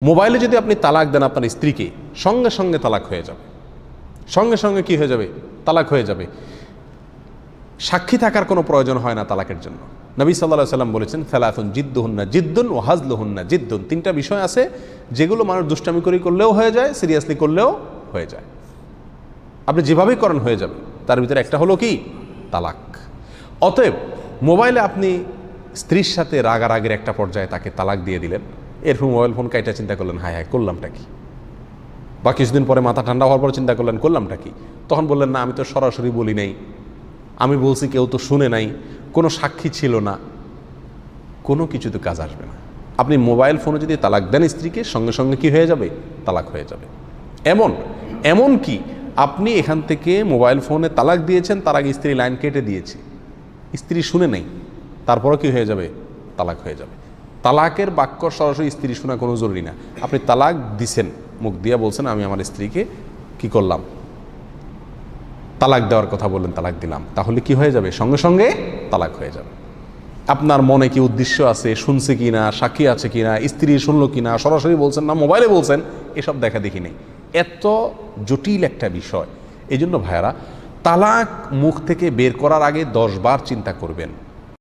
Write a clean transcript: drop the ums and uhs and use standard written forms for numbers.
মোবাইলে যদি আপনি তালাক দেন আপনার স্ত্রীকে, সঙ্গে সঙ্গে তালাক হয়ে যাবে। সঙ্গে সঙ্গে কি হয়ে যাবে? তালাক হয়ে যাবে। সাক্ষী থাকার কোনো প্রয়োজন হয় না তালাকের জন্য। নবী সাল্লাল্লাহু আলাইহি সাল্লাম বলেছেন, সালাতুন জিদ্দুহুন্না জিদ্দুন ওয়া হাজলুহুন্না জিদ্দুন। তিনটা বিষয় আছে যেগুলো মানুষ দুষ্টামি করে করলেও হয়ে যায়, সিরিয়াসলি করলেও হয়ে যায়। আপনি যেভাবেই করেন হয়ে যাবে। তার ভিতরে একটা হলো কি? তালাক। অতএব মোবাইলে আপনি স্ত্রীর সাথে রাগারাগের একটা পর্যায়ে তাকে তালাক দিয়ে দিলেন, এরপর মোবাইল ফোন কাইটা চিন্তা করলেন, হায় হায় করলামটা কি? বা কিছুদিন পরে মাথা ঠান্ডা হওয়ার পর চিন্তা করলেন করলামটা কি? তখন বললেন, না আমি তো সরাসরি বলি নাই, আমি বলছি কেউ তো শুনে নাই, কোনো সাক্ষী ছিল না। কোনো কিছু তো কাজ আসবে না। আপনি মোবাইল ফোনে যদি তালাক দেন স্ত্রীকে, সঙ্গে সঙ্গে কি হয়ে যাবে? তালাক হয়ে যাবে। এমন কি আপনি এখান থেকে মোবাইল ফোনে তালাক দিয়েছেন, তার আগে স্ত্রী লাইন কেটে দিয়েছে, স্ত্রী শুনে নেই, তারপরও কি হয়ে যাবে? তালাক হয়ে যাবে। তালাকের বাক্য সরাসরি স্ত্রী শোনা কোনো জরুরি না। আপনি তালাক দিছেন, মুখ দিয়ে বলছেন আমি আমার স্ত্রীকে কি করলাম? তালাক দেওয়ার কথা বললেন, তালাক দিলাম, তাহলে কি হয়ে যাবে? সঙ্গে সঙ্গে তালাক হয়ে যাবে। আপনার মনে কি উদ্দেশ্য আছে, শুনছে কি না, সাক্ষী আছে কি না, স্ত্রী শুনলো কি না, সরাসরি বলছেন না মোবাইলে বলছেন, এসব দেখা দেখি নেই। এত জটিল একটা বিষয়। এই জন্য ভাইয়ারা, তালাক মুখ থেকে বের করার আগে 10 বার চিন্তা করবেন।